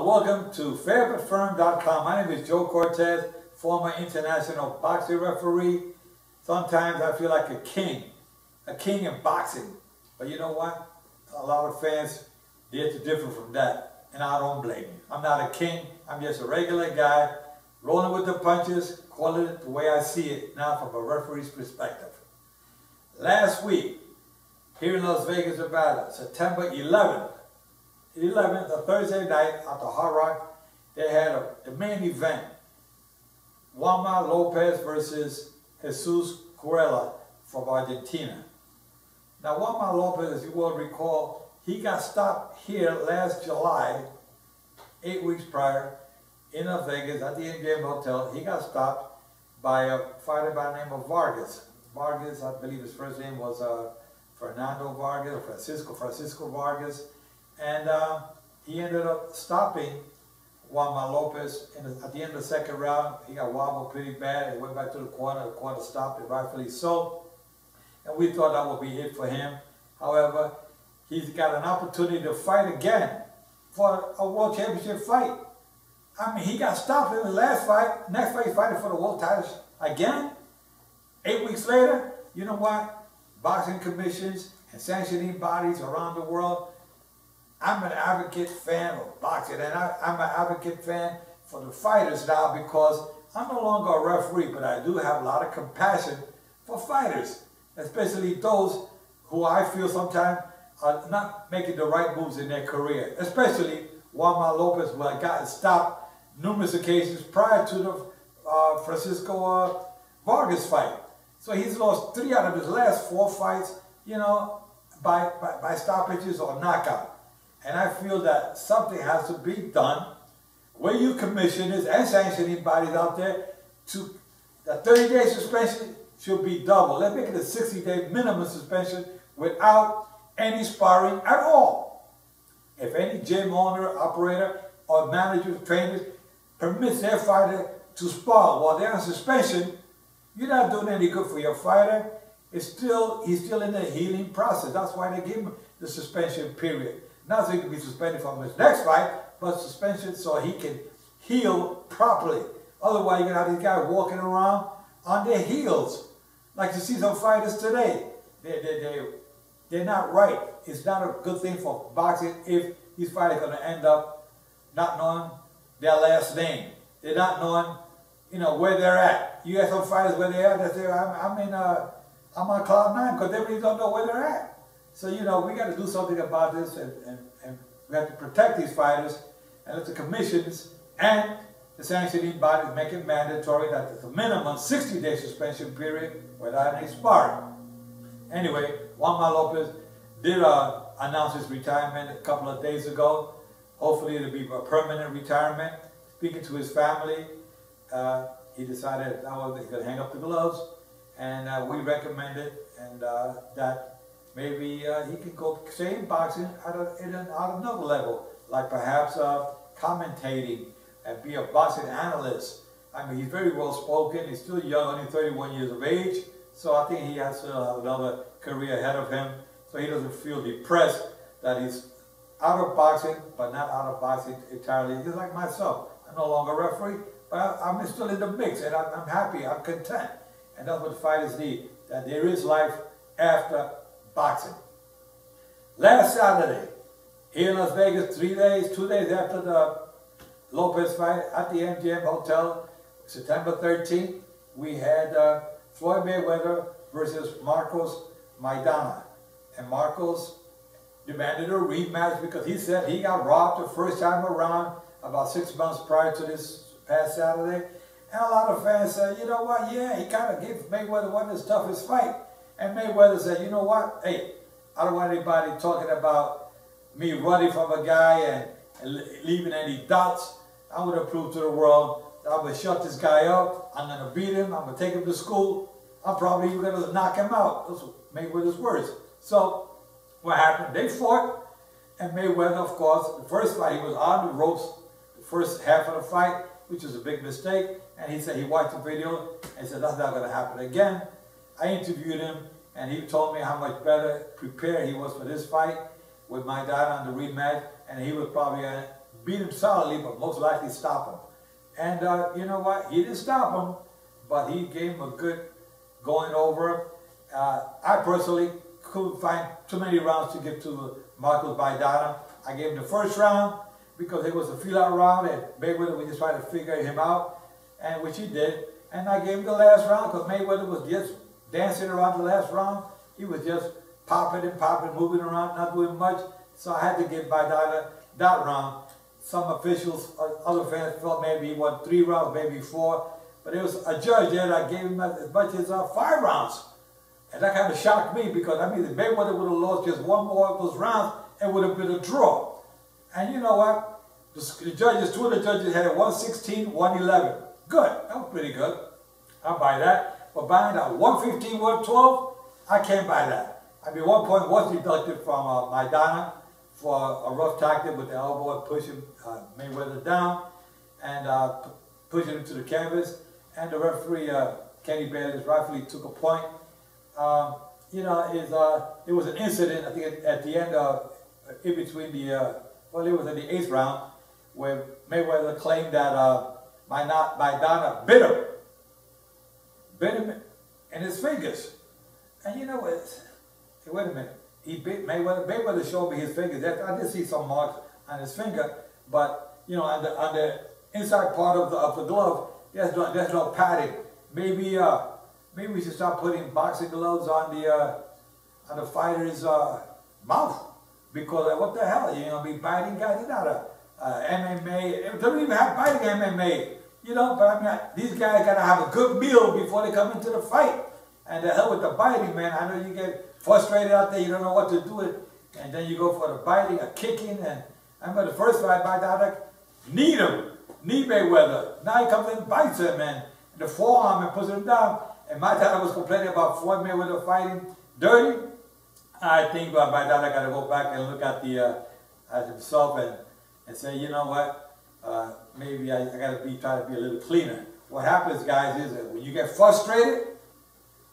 Hello, welcome to fairbutfirm.com. My name is Joe Cortez, former international boxing referee. Sometimes I feel like a king in boxing. But you know what? A lot of fans, they're differ from that, and I don't blame you. I'm not a king. I'm just a regular guy, rolling with the punches, calling it the way I see it, now from a referee's perspective. Last week, here in Las Vegas, Nevada, September 11th, a Thursday night at the Hard Rock, they had the main event, Juan Manuel Lopez versus Jesus Cuellar from Argentina. Now, Juan Manuel Lopez, as you will recall, he got stopped here last July, 8 weeks prior, in Las Vegas at the MGM Hotel. He got stopped by a fighter by the name of Vargas. Vargas, I believe his first name was Fernando Vargas, or Francisco Vargas. And he ended up stopping Juan Manuel Lopez at the end of the second round. He got wobbled pretty bad. He went back to the corner stopped it, rightfully so. And we thought that would be it for him. However, he's got an opportunity to fight again for a world championship fight. I mean, he got stopped in the last fight. Next fight, he's fighting for the world titles again. 8 weeks later, you know what? Boxing commissions and sanctioning bodies around the world, I'm an advocate fan of boxing, and I'm an advocate fan for the fighters now, because I'm no longer a referee, but I do have a lot of compassion for fighters, especially those who I feel sometimes are not making the right moves in their career, especially Juan Manuel Lopez, who had gotten stopped numerous occasions prior to the Francisco Vargas fight. So he's lost 3 out of his last 4 fights, you know, by stoppages or knockout. And I feel that something has to be done where you commissioners and sanctioning bodies out there to the 30-day suspension should be double. Let's make it a 60-day minimum suspension without any sparring at all. If any gym owner, operator, or manager, trainers permits their fighter to spar while they're on suspension, you're not doing any good for your fighter. He's still in the healing process. That's why they give him the suspension period. Not so he can be suspended from his next fight, but suspension so he can heal properly. Otherwise, you're going to have these guys walking around on their heels. Like you see some fighters today. They're not right. It's not a good thing for boxing if these fighters are going to end up not knowing their last name. They're not knowing, you know, where they're at. You have some fighters where they're at, they say, I'm on cloud 9, because they really don't know where they're at. So, you know, we got to do something about this, and we have to protect these fighters, and let the commissions and the sanctioning bodies make it mandatory that there's a minimum 60-day suspension period without any sparring. Anyway, Juan Manuel Lopez did announce his retirement a couple of days ago. Hopefully it'll be a permanent retirement. Speaking to his family, he decided that he's going to hang up the gloves, and we recommended that maybe he can go stay in boxing at another level, like perhaps commentating and be a boxing analyst. I mean, he's very well spoken. He's still young, only 31 years of age, so I think he has to have another career ahead of him, so he doesn't feel depressed that he's out of boxing, but not out of boxing entirely. Just like myself, I'm no longer a referee, but I'm still in the mix, and I'm happy, I'm content. And that's what fighters need, that there is life after boxing. Last Saturday, here in Las Vegas, 2 days after the Lopez fight at the MGM Hotel, September 13th, we had Floyd Mayweather versus Marcos Maidana. And Marcos demanded a rematch because he said he got robbed the first time around about 6 months prior to this past Saturday. And a lot of fans said, you know what, yeah, he kind of gave Mayweather one of his toughest fight. And Mayweather said, you know what, hey, I don't want anybody talking about me running from a guy and leaving any doubts. I'm going to prove to the world that I'm going to shut this guy up. I'm going to beat him. I'm going to take him to school. I'm probably even going to knock him out. Those were Mayweather's words. So what happened? They fought. And Mayweather, of course, the first fight, he was on the ropes the first half of the fight, which was a big mistake. And he said he watched the video and said, that's not going to happen again. I interviewed him, and he told me how much better prepared he was for this fight with Maidana on the rematch, and he was probably beat him solidly, but most likely stop him. And you know what? He didn't stop him, but he gave him a good going over. I personally couldn't find too many rounds to give to Marcos Maidana. I gave him the first round because it was a feel-out round, and Mayweather was just trying to figure him out, and which he did. And I gave him the last round because Mayweather was just dancing around the last round. He was just popping and popping, moving around, not doing much. So I had to give Maidana that round. Some officials, other fans felt maybe he won 3 rounds, maybe 4. But there was a judge there that gave him as much as 5 rounds. And that kind of shocked me because, I mean, if Mayweather would have lost just 1 more of those rounds, it would have been a draw. And you know what? The judges, 2 of the judges had 116, 111. Good. That was pretty good. I buy that. But buying that 115, 112, I can't buy that. I mean, 1 point was deducted from Maidana for a rough tactic with the elbow and pushing Mayweather down and pushing him to the canvas. And the referee, Kenny Bayless, rightfully took a point. You know, it was an incident, I think, at the end of, in between the, well, it was in the 8th round, where Mayweather claimed that Maidana bit him in his fingers. And you know what? Hey, wait a minute. He bit Mayweather. Mayweather showed me his fingers. I did see some marks on his finger, but you know, on the inside part of the glove, there's no padding. Maybe maybe we should start putting boxing gloves on the fighter's mouth, because what the hell, you know, be biting guys? It's not a MMA. It doesn't even have biting MMA. You know, but I mean, these guys gotta have a good meal before they come into the fight. And the hell with the biting, man. I know you get frustrated out there, you don't know what to do with, and then you go for the biting or kicking. And I remember the first fight, Maidana kneed Mayweather. Now he comes in and bites him, and the forearm and puts him down. And Maidana was complaining about Floyd Mayweather fighting dirty. I think Maidana got to go back and look at at himself and say, you know what, maybe I got to try to be a little cleaner. What happens, guys, is that when you get frustrated,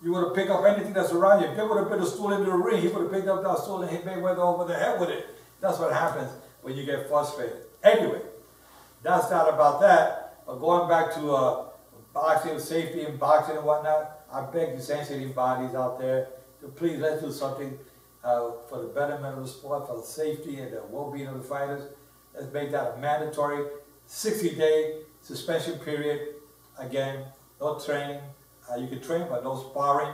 you would have picked up anything that's around you. If they would have put a stool into the ring, he would have picked up that stool and hit Mayweather over the head with it. That's what happens when you get frustrated. Anyway, that's not about that. But going back to boxing, safety in boxing and whatnot, I beg you sensitive bodies out there to please let's do something for the betterment of the sport, for the safety and the well-being of the fighters. Let's make that a mandatory 60-day suspension period. Again, no training. You can train, but no sparring.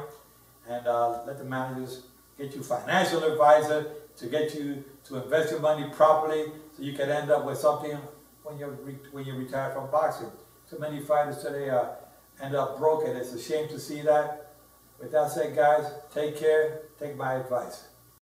And let the managers get you financial advisor to get you to invest your money properly, so you can end up with something when you retire from boxing. So many fighters today end up broke, and it's a shame to see that. With that said, guys, take care. Take my advice.